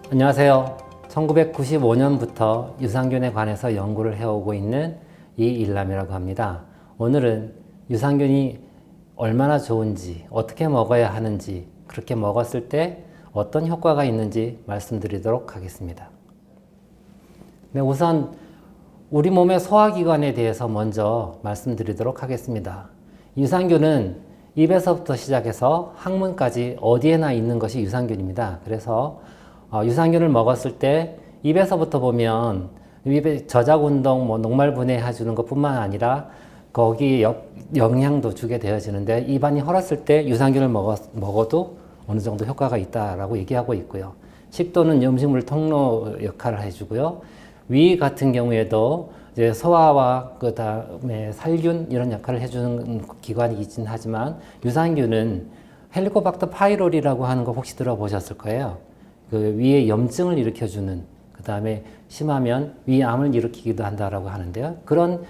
안녕하세요. 1995년부터 유산균에 관해서 연구를 해오고 있는 이일남이라고 합니다. 오늘은 유산균이 얼마나 좋은지, 어떻게 먹어야 하는지, 그렇게 먹었을 때 어떤 효과가 있는지 말씀드리도록 하겠습니다. 네, 우선 우리 몸의 소화기관에 대해서 먼저 말씀드리도록 하겠습니다. 유산균은 입에서부터 시작해서 항문까지 어디에나 있는 것이 유산균입니다. 그래서 유산균을 먹었을 때 입에서부터 보면 입에 저작운동, 녹말분해 해주는 것 뿐만 아니라 거기에 영양도 주게 되어지는데 입안이 헐었을 때 유산균을 먹어도 어느 정도 효과가 있다라고 얘기하고 있고요. 식도는 음식물 통로 역할을 해주고요. 위 같은 경우에도 이제 소화와 그 다음에 살균 이런 역할을 해주는 기관이긴 하지만 유산균은 헬리코박터 파이로리라고 하는 거 혹시 들어보셨을 거예요. 그 위에 염증을 일으켜주는, 그 다음에 심하면 위암을 일으키기도 한다라고 하는데요. 그런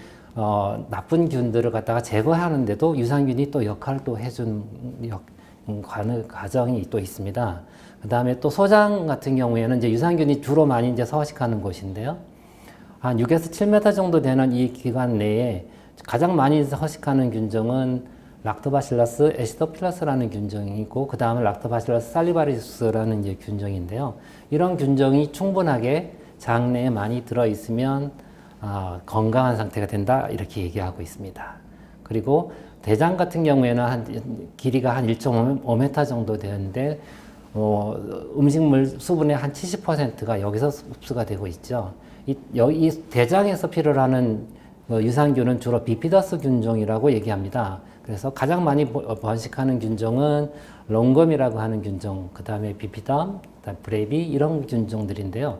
나쁜 균들을 갖다가 제거하는데도 유산균이 또 역할을 또 해준 과정이 또 있습니다. 그 다음에 또 소장 같은 경우에는 이제 유산균이 주로 많이 이제 서식하는 곳인데요. 한 6에서 7m 정도 되는 이 기관 내에 가장 많이 서식하는 균종은 락토바실러스 애시도필러스라는 균종이 있고, 그 다음은 락토바실러스 살리바리우스라는 이제 균종인데요. 이런 균종이 충분하게 장 내에 많이 들어있으면 건강한 상태가 된다, 이렇게 얘기하고 있습니다. 그리고 대장 같은 경우에는 길이가 한 1.5m 정도 되는데 음식물 수분의 한 70%가 여기서 흡수가 되고 있죠. 이 대장에서 필요로 하는 유산균은 주로 비피더스 균종이라고 얘기합니다. 그래서 가장 많이 번식하는 균종은 롱검이라고 하는 균종, 그 다음에 비피덤, 브레비 이런 균종들인데요.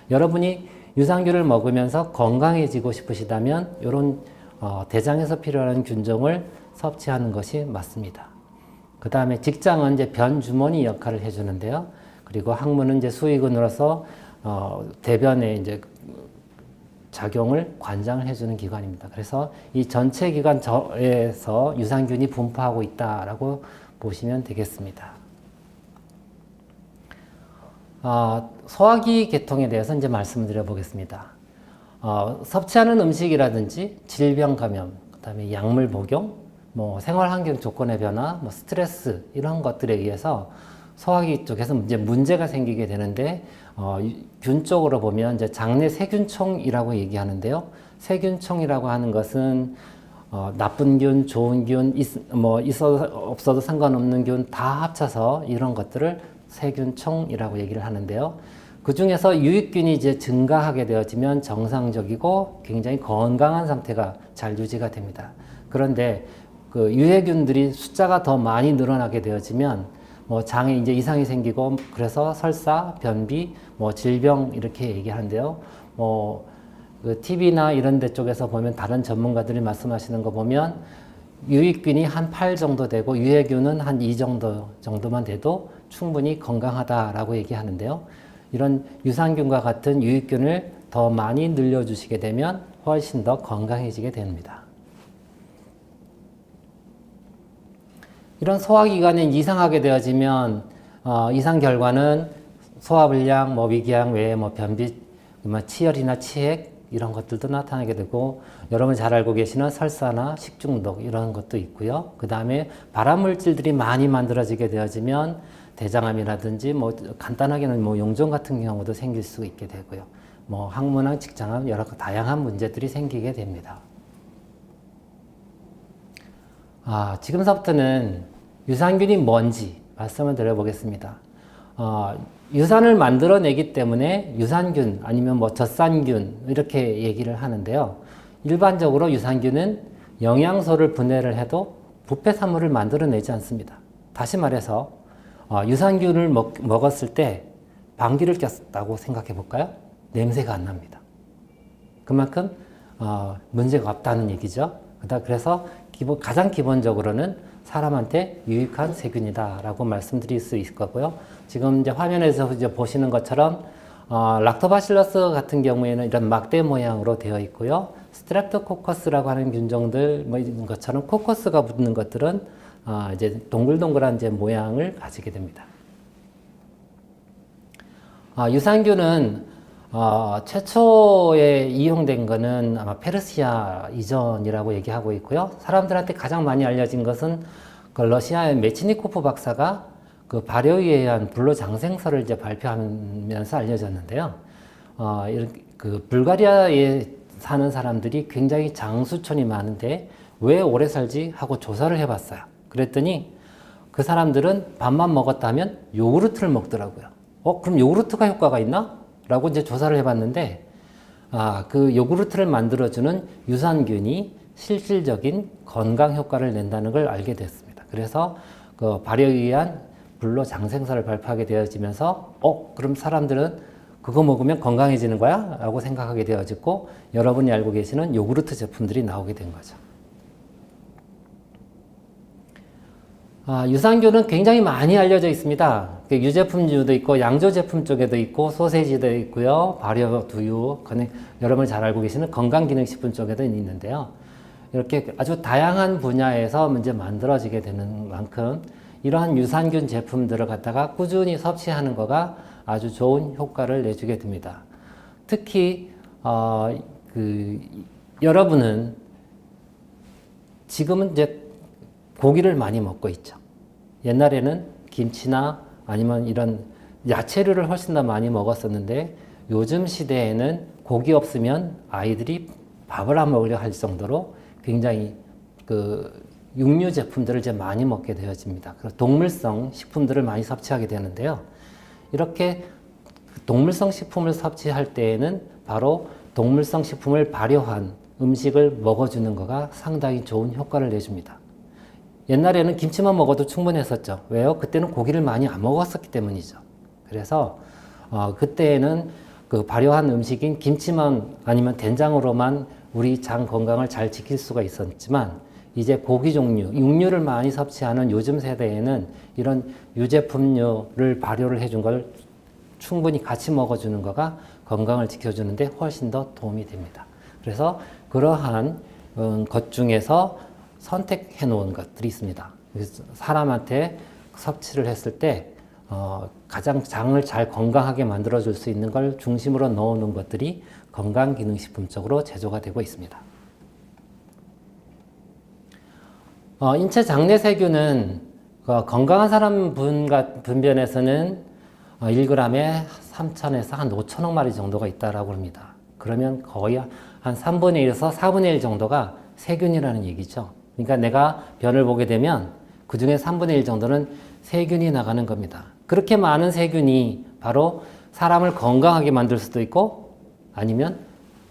여러분이 유산균을 먹으면서 건강해지고 싶으시다면 이런 대장에서 필요한 균종을 섭취하는 것이 맞습니다. 그 다음에 직장은 이제 변주머니 역할을 해주는데요. 그리고 항문은 이제 수의근으로서 대변에 이제 작용을 관장을 해주는 기관입니다. 그래서 이 전체 기관에서 유산균이 분포하고 있다라고 보시면 되겠습니다. 소화기 계통에 대해서 이제 말씀드려 보겠습니다. 섭취하는 음식이라든지 질병 감염, 그다음에 약물 복용, 생활 환경 조건의 변화, 스트레스 이런 것들에 의해서 소화기 쪽에서 이제 문제가 생기게 되는데 균 쪽으로 보면 이제 장내 세균총이라고 얘기하는데요. 세균총이라고 하는 것은 나쁜 균, 좋은 균, 있어도 없어도 상관없는 균 다 합쳐서 이런 것들을 세균총이라고 얘기를 하는데요. 그 중에서 유익균이 이제 증가하게 되어지면 정상적이고 굉장히 건강한 상태가 잘 유지가 됩니다. 그런데 그 유해균들이 숫자가 더 많이 늘어나게 되어지면 장에 이제 이상이 생기고, 그래서 설사, 변비, 질병 이렇게 얘기하는데요. 그 TV나 이런 데 쪽에서 보면 다른 전문가들이 말씀하시는 거 보면 유익균이 한 8 정도 되고 유해균은 한 2 정도만 돼도 충분히 건강하다라고 얘기하는데요. 이런 유산균과 같은 유익균을 더 많이 늘려주시게 되면 훨씬 더 건강해지게 됩니다. 이런 소화기관이 이상하게 되어지면 이상 결과는 소화불량, 위궤양 외에 변비, 치열이나 치액 이런 것들도 나타나게 되고, 여러분 잘 알고 계시는 설사나 식중독 이런 것도 있고요. 그 다음에 발암물질들이 많이 만들어지게 되어지면 대장암이라든지 간단하게는 용종 같은 경우도 생길 수 있게 되고요. 항문암, 직장암 여러 다양한 문제들이 생기게 됩니다. 지금서부터는 유산균이 뭔지 말씀을 드려보겠습니다. 유산을 만들어내기 때문에 유산균 아니면 젖산균 이렇게 얘기를 하는데요. 일반적으로 유산균은 영양소를 분해를 해도 부패산물을 만들어내지 않습니다. 다시 말해서 유산균을 먹었을 때 방귀를 꼈다고 생각해 볼까요? 냄새가 안 납니다. 그만큼 문제가 없다는 얘기죠. 그래서 가장 기본적으로는 사람한테 유익한 세균이다라고 말씀드릴 수 있을 거고요. 지금 이제 화면에서 이제 보시는 것처럼 락토바실러스 같은 경우에는 이런 막대 모양으로 되어 있고요. 스트랩토코커스라고 하는 균종들 이런 것처럼 코커스가 붙는 것들은 이제 동글동글한 이제 모양을 가지게 됩니다. 유산균은 최초에 이용된 거는 아마 페르시아 이전이라고 얘기하고 있고요. 사람들한테 가장 많이 알려진 것은 그 러시아의 메치니코프 박사가 그 발효에 의한 불로장생설을 이제 발표하면서 알려졌는데요. 그 불가리아에 사는 사람들이 굉장히 장수촌이 많은데 왜 오래 살지 하고 조사를 해봤어요. 그랬더니 그 사람들은 밥만 먹었다면 요구르트를 먹더라고요. 그럼 요구르트가 효과가 있나? 라고 이제 조사를 해봤는데, 그 요구르트를 만들어주는 유산균이 실질적인 건강 효과를 낸다는 걸 알게 됐습니다. 그래서 그 발효에 의한 불로장생설을 발표하게 되어지면서, 그럼 사람들은 그거 먹으면 건강해지는 거야? 라고 생각하게 되어지고, 여러분이 알고 계시는 요구르트 제품들이 나오게 된 거죠. 유산균은 굉장히 많이 알려져 있습니다. 유제품류도 있고 양조 제품 쪽에도 있고 소세지도 있고요. 발효, 두유, 여러분이 잘 알고 계시는 건강기능식품 쪽에도 있는데요. 이렇게 아주 다양한 분야에서 이제 만들어지게 되는 만큼 이러한 유산균 제품들을 갖다가 꾸준히 섭취하는 거가 아주 좋은 효과를 내주게 됩니다. 특히 여러분은 지금은 이제 고기를 많이 먹고 있죠. 옛날에는 김치나 아니면 이런 야채류를 훨씬 더 많이 먹었었는데 요즘 시대에는 고기 없으면 아이들이 밥을 안 먹으려 할 정도로 굉장히 그 육류 제품들을 이제 많이 먹게 되어집니다. 그래서 동물성 식품들을 많이 섭취하게 되는데요. 이렇게 동물성 식품을 섭취할 때에는 바로 동물성 식품을 발효한 음식을 먹어주는 거가 상당히 좋은 효과를 내줍니다. 옛날에는 김치만 먹어도 충분했었죠. 왜요? 그때는 고기를 많이 안 먹었었기 때문이죠. 그래서 그때에는 그 발효한 음식인 김치만 아니면 된장으로만 우리 장 건강을 잘 지킬 수가 있었지만 이제 고기 종류, 육류를 많이 섭취하는 요즘 세대에는 이런 유제품류를 발효를 해준 걸 충분히 같이 먹어주는 거가 건강을 지켜주는데 훨씬 더 도움이 됩니다. 그래서 그러한 것 중에서 선택해 놓은 것들이 있습니다. 그래서 사람한테 섭취를 했을 때 가장 장을 잘 건강하게 만들어 줄 수 있는 걸 중심으로 넣어 놓은 것들이 건강기능식품 쪽으로 제조가 되고 있습니다. 인체 장내 세균은 건강한 사람 분변에서는 1g에 3,000에서 한 5,000억 마리 정도가 있다라고 합니다. 그러면 거의 한 3분의 1에서 4분의 1 정도가 세균이라는 얘기죠. 그러니까 내가 변을 보게 되면 그 중에 3분의 1 정도는 세균이 나가는 겁니다. 그렇게 많은 세균이 바로 사람을 건강하게 만들 수도 있고 아니면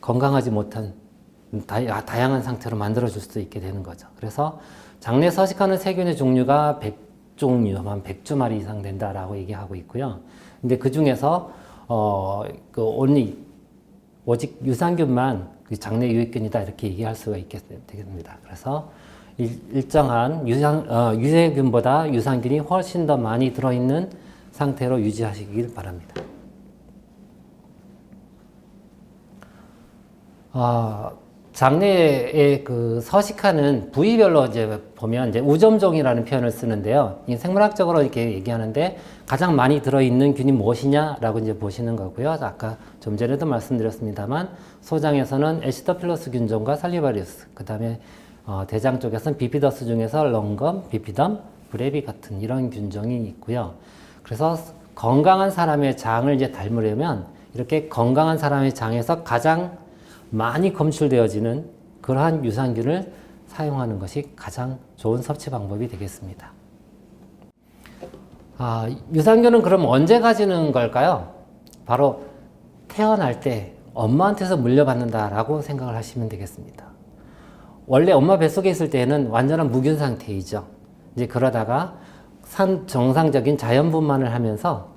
건강하지 못한 다양한 상태로 만들어줄 수도 있게 되는 거죠. 그래서 장내에 서식하는 세균의 종류가 100종류, 한 100주 이상 된다라고 얘기하고 있고요. 근데 그 중에서 오직 유산균만 장내 유익균이다 이렇게 얘기할 수가 되겠습니다. 그래서 일정한 유해균보다 유산균이 훨씬 더 많이 들어있는 상태로 유지하시길 바랍니다. 장내에 서식하는 부위별로 이제 보면 이제 우점종이라는 표현을 쓰는데요. 이 생물학적으로 이렇게 얘기하는데 가장 많이 들어있는 균이 무엇이냐라고 이제 보시는 거고요. 아까 좀 전에도 말씀드렸습니다만 소장에서는 에시도필러스 균종과 살리바리우스, 그 다음에 대장 쪽에서는 비피더스 중에서 런검, 비피덤, 브레비 같은 이런 균종이 있고요. 그래서 건강한 사람의 장을 이제 닮으려면 이렇게 건강한 사람의 장에서 가장 많이 검출되어지는 그러한 유산균을 사용하는 것이 가장 좋은 섭취 방법이 되겠습니다. 유산균은 그럼 언제 가지는 걸까요? 바로 태어날 때 엄마한테서 물려받는다라고 생각을 하시면 되겠습니다. 원래 엄마 뱃속에 있을 때는 완전한 무균 상태이죠. 이제 그러다가 정상적인 자연분만을 하면서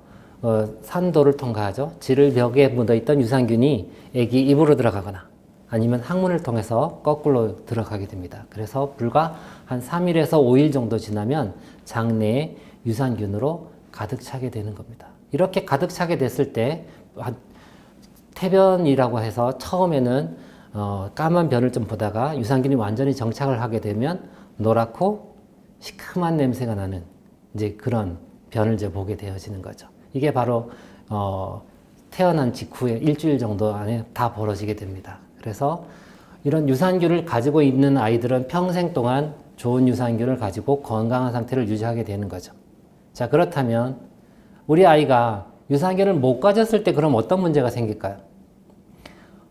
산도를 통과하죠. 질벽에 묻어있던 유산균이 애기 입으로 들어가거나 아니면 항문을 통해서 거꾸로 들어가게 됩니다. 그래서 불과 한 3일에서 5일 정도 지나면 장내에 유산균으로 가득 차게 되는 겁니다. 이렇게 가득 차게 됐을 때 태변이라고 해서 처음에는 까만 변을 좀 보다가 유산균이 완전히 정착을 하게 되면 노랗고 시큼한 냄새가 나는 이제 그런 변을 이제 보게 되어지는 거죠. 이게 바로 태어난 직후에 일주일 정도 안에 다 벌어지게 됩니다. 그래서 이런 유산균을 가지고 있는 아이들은 평생 동안 좋은 유산균을 가지고 건강한 상태를 유지하게 되는 거죠. 자, 그렇다면 우리 아이가 유산균을 못 가졌을 때 그럼 어떤 문제가 생길까요?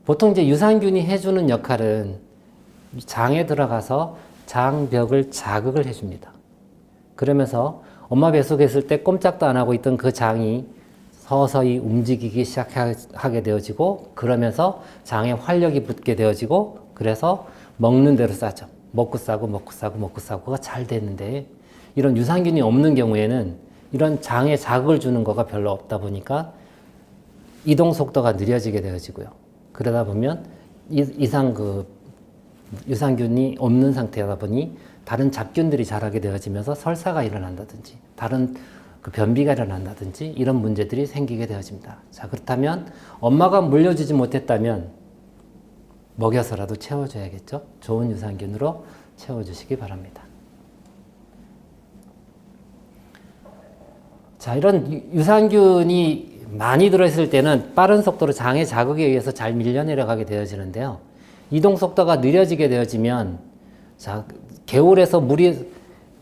보통 이제 유산균이 해주는 역할은 장에 들어가서 장벽을 자극을 해줍니다. 그러면서 엄마 뱃속에 있을 때 꼼짝도 안 하고 있던 그 장이 서서히 움직이기 시작하게 되어지고 그러면서 장에 활력이 붙게 되어지고 그래서 먹는 대로 싸죠. 먹고 싸고가 잘 됐는데 이런 유산균이 없는 경우에는 이런 장에 자극을 주는 거가 별로 없다 보니까 이동 속도가 느려지게 되어지고요. 그러다 보면 이상 유산균이 없는 상태다 보니 다른 잡균들이 자라게 되어지면서 설사가 일어난다든지 다른 변비가 일어난다든지 이런 문제들이 생기게 되어집니다. 자, 그렇다면 엄마가 물려주지 못했다면 먹여서라도 채워줘야겠죠. 좋은 유산균으로 채워주시기 바랍니다. 자, 이런 유산균이 많이 들어있을 때는 빠른 속도로 장의 자극에 의해서 잘 밀려 내려가게 되어지는데요. 이동 속도가 느려지게 되어지면 자, 개울에서 물이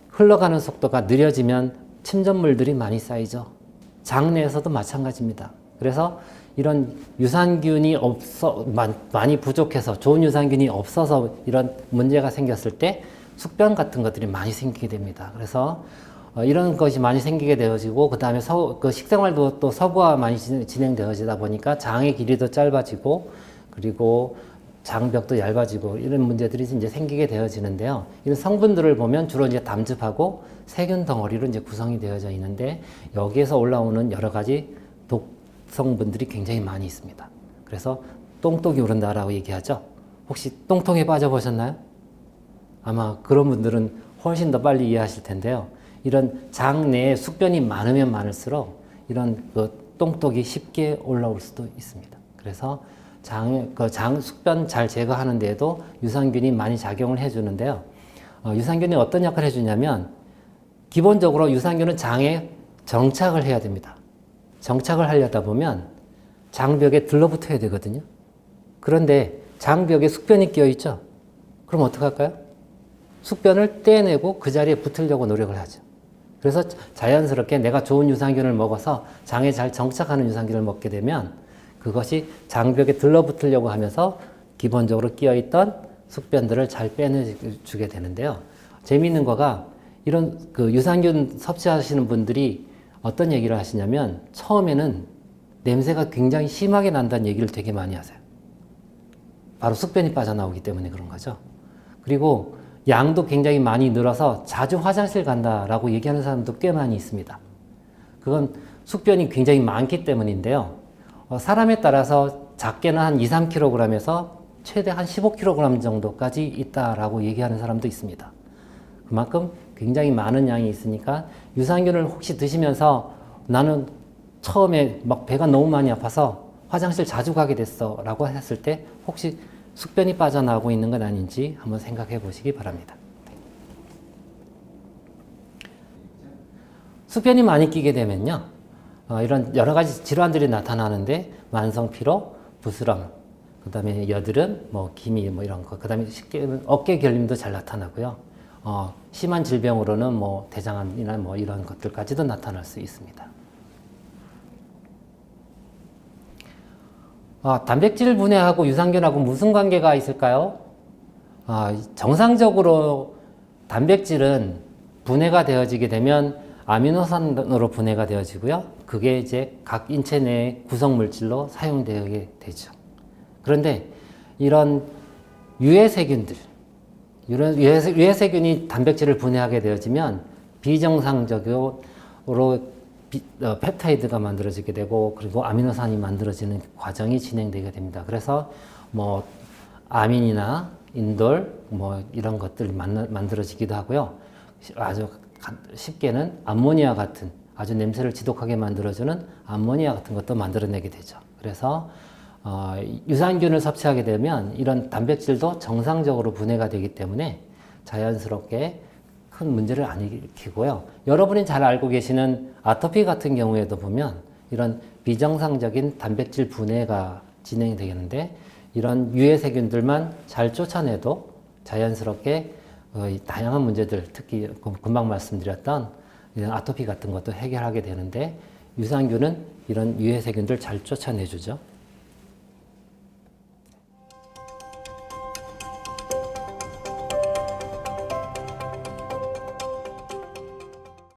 흘러가는 속도가 느려지면 침전물들이 많이 쌓이죠. 장내에서도 마찬가지입니다. 그래서 이런 유산균이 많이 부족해서 좋은 유산균이 없어서 이런 문제가 생겼을 때 숙변 같은 것들이 많이 생기게 됩니다. 그래서 이런 것이 많이 생기게 되어지고 그 다음에 그 식생활도 또 서구화 많이 진행되어지다 보니까 장의 길이도 짧아지고 그리고 장벽도 얇아지고 이런 문제들이 이제 생기게 되어지는데요. 이런 성분들을 보면 주로 이제 담즙하고 세균 덩어리로 이제 구성이 되어져 있는데 여기에서 올라오는 여러 가지 독성분들이 굉장히 많이 있습니다. 그래서 똥독이 오른다라고 얘기하죠. 혹시 똥통에 빠져보셨나요? 아마 그런 분들은 훨씬 더 빨리 이해하실 텐데요. 이런 장 내에 숙변이 많으면 많을수록 이런 똥독이 쉽게 올라올 수도 있습니다. 그래서 장 숙변 잘 제거하는 데에도 유산균이 많이 작용을 해주는데요. 유산균이 어떤 역할을 해주냐면 기본적으로 유산균은 장에 정착을 해야 됩니다. 정착을 하려다 보면 장벽에 들러붙어야 되거든요. 그런데 장벽에 숙변이 끼어있죠. 그럼 어떡할까요? 숙변을 떼내고 그 자리에 붙으려고 노력을 하죠. 그래서 자연스럽게 내가 좋은 유산균을 먹어서 장에 잘 정착하는 유산균을 먹게 되면 그것이 장벽에 들러붙으려고 하면서 기본적으로 끼어있던 숙변들을 잘 빼내주게 되는데요. 재미있는 거가 이런 유산균 섭취하시는 분들이 어떤 얘기를 하시냐면 처음에는 냄새가 굉장히 심하게 난다는 얘기를 되게 많이 하세요. 바로 숙변이 빠져나오기 때문에 그런 거죠. 그리고 양도 굉장히 많이 늘어서 자주 화장실 간다라고 얘기하는 사람도 꽤 많이 있습니다. 그건 숙변이 굉장히 많기 때문인데요. 사람에 따라서 작게는 한 2, 3kg에서 최대 한 15kg 정도까지 있다라고 얘기하는 사람도 있습니다. 그만큼 굉장히 많은 양이 있으니까 유산균을 혹시 드시면서 나는 처음에 막 배가 너무 많이 아파서 화장실 자주 가게 됐어 라고 했을 때 혹시 숙변이 빠져나오고 있는 건 아닌지 한번 생각해 보시기 바랍니다. 숙변이 많이 끼게 되면요. 이런 여러 가지 질환들이 나타나는데 만성 피로, 부스럼, 그 다음에 여드름, 기미 이런 거, 그 다음에 어깨 결림도 잘 나타나고요. 심한 질병으로는 대장암이나 이런 것들까지도 나타날 수 있습니다. 단백질 분해하고 유산균하고 무슨 관계가 있을까요? 정상적으로 단백질은 분해가 되어지게 되면 아미노산으로 분해가 되어지고요. 그게 이제 각 인체 내 구성물질로 사용되게 되죠. 그런데 이런 유해세균들, 유해세균이 단백질을 분해하게 되어지면 비정상적으로 펩타이드가 만들어지게 되고 그리고 아미노산이 만들어지는 과정이 진행되게 됩니다. 그래서 아민이나 인돌 이런 것들이 만들어지기도 하고요. 아주 쉽게는 암모니아 같은 아주 냄새를 지독하게 만들어주는 암모니아 같은 것도 만들어내게 되죠. 그래서 유산균을 섭취하게 되면 이런 단백질도 정상적으로 분해가 되기 때문에 자연스럽게 큰 문제를 안 일으키고요. 여러분이 잘 알고 계시는 아토피 같은 경우에도 보면 이런 비정상적인 단백질 분해가 진행이 되겠는데 이런 유해 세균들만 잘 쫓아내도 자연스럽게 이 다양한 문제들, 특히 금방 말씀드렸던 이런 아토피 같은 것도 해결하게 되는데 유산균은 이런 유해 세균들 잘 쫓아내주죠.